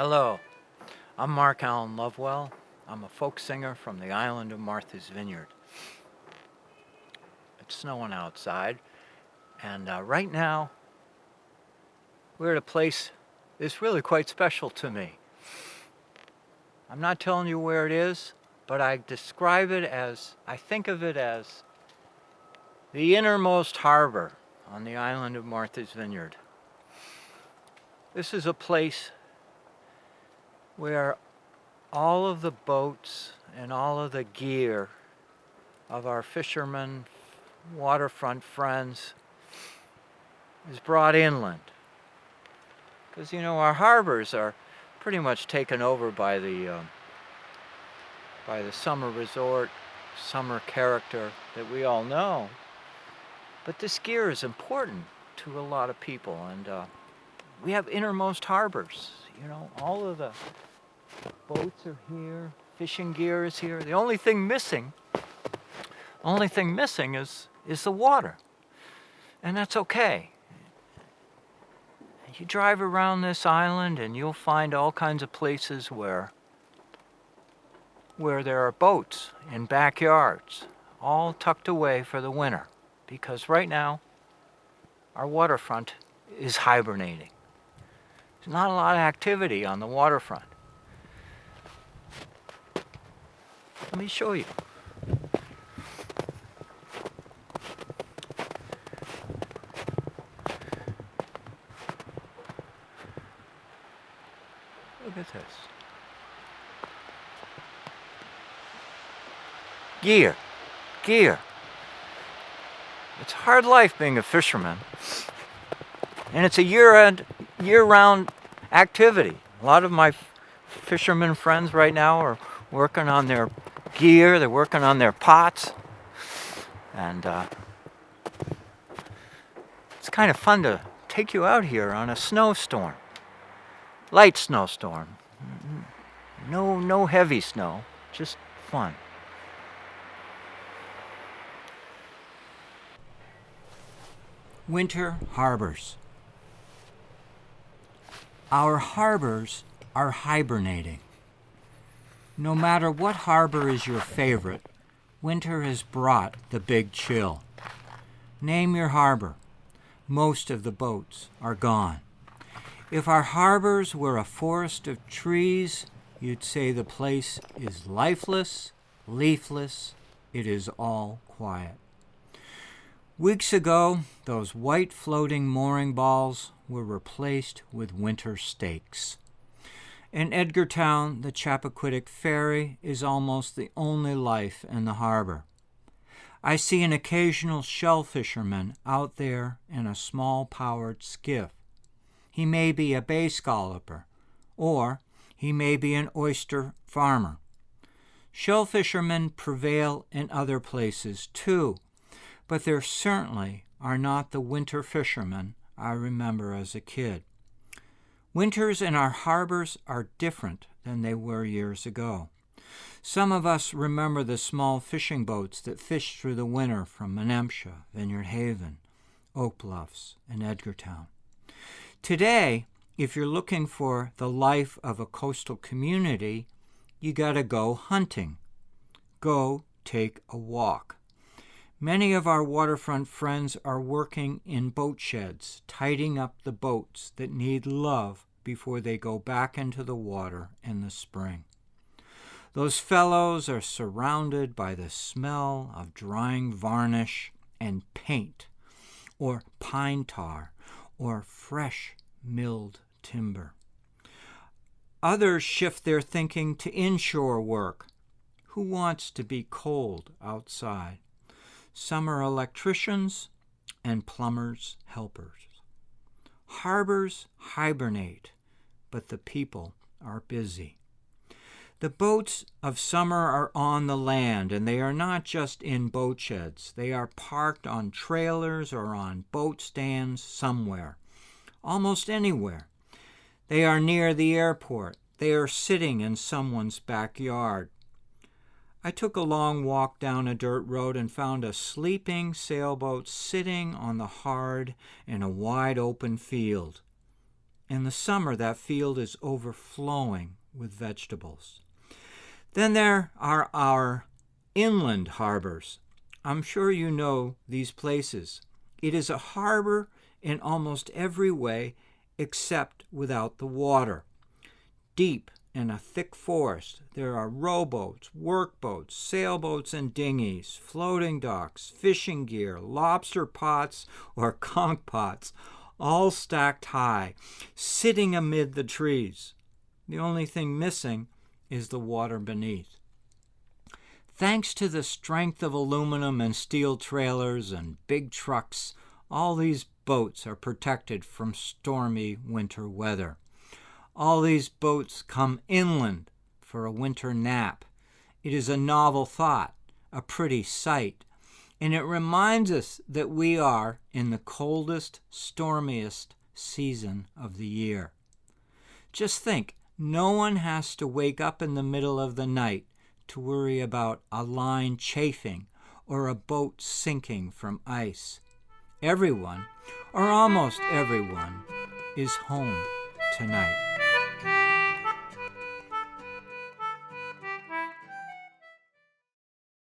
Hello, I'm Mark Allen Lovewell. I'm a folk singer from the island of Martha's Vineyard. It's snowing outside, and right now we're at a place that's really quite special to me. I'm not telling you where it is, but I think of it as the innermost harbor on the island of Martha's Vineyard. This is a place where all of the boats and all of the gear of our fishermen, waterfront friends is brought inland. Because, our harbors are pretty much taken over by the summer resort, summer character that we all know. But this gear is important to a lot of people, and we have innermost harbors. All of the boats are here, fishing gear is here. The only thing missing is the water, and that's okay. You drive around this island and you'll find all kinds of places where there are boats in backyards, all tucked away for the winter, because right now our waterfront is hibernating. There's not a lot of activity on the waterfront. Let me show you. Look at this. Gear. It's a hard life being a fisherman. And it's a year-round activity. A lot of my fishermen friends right now are working on their gear, they're working on their pots. And it's kind of fun to take you out here on a snowstorm. Light snowstorm. No heavy snow, just fun. Winter harbors. Our harbors are hibernating. No matter what harbor is your favorite, winter has brought the big chill. Name your harbor. Most of the boats are gone. If our harbors were a forest of trees, you'd say the place is lifeless, leafless, it is all quiet. Weeks ago, those white floating mooring balls were replaced with winter stakes. In Edgartown, the Chappaquiddick Ferry is almost the only life in the harbor. I see an occasional shell fisherman out there in a small-powered skiff. He may be a bay scalloper, or he may be an oyster farmer. Shell fishermen prevail in other places too, but there certainly are not the winter fishermen I remember as a kid. Winters in our harbors are different than they were years ago. Some of us remember the small fishing boats that fished through the winter from Menemsha, Vineyard Haven, Oak Bluffs, and Edgartown. Today, if you're looking for the life of a coastal community, you gotta go hunting. Go take a walk. Many of our waterfront friends are working in boat sheds, tidying up the boats that need love before they go back into the water in the spring. Those fellows are surrounded by the smell of drying varnish and paint, or pine tar, or fresh milled timber. Others shift their thinking to inshore work. Who wants to be cold outside? Some are electricians and plumbers' helpers. Harbors hibernate, but the people are busy. The boats of summer are on the land, and they are not just in boat sheds. They are parked on trailers or on boat stands somewhere, almost anywhere. They are near the airport. They are sitting in someone's backyard. I took a long walk down a dirt road and found a sleeping sailboat sitting on the hard in a wide open field. In the summer, that field is overflowing with vegetables. Then there are our inland harbors. I'm sure you know these places. It is a harbor in almost every way except without the water. Deep in a thick forest, there are rowboats, workboats, sailboats, and dinghies, floating docks, fishing gear, lobster pots or conch pots, all stacked high, sitting amid the trees. The only thing missing is the water beneath. Thanks to the strength of aluminum and steel trailers and big trucks, all these boats are protected from stormy winter weather. All these boats come inland for a winter nap. It is a novel thought, a pretty sight, and it reminds us that we are in the coldest, stormiest season of the year. Just think, no one has to wake up in the middle of the night to worry about a line chafing or a boat sinking from ice. Everyone, or almost everyone, is home tonight.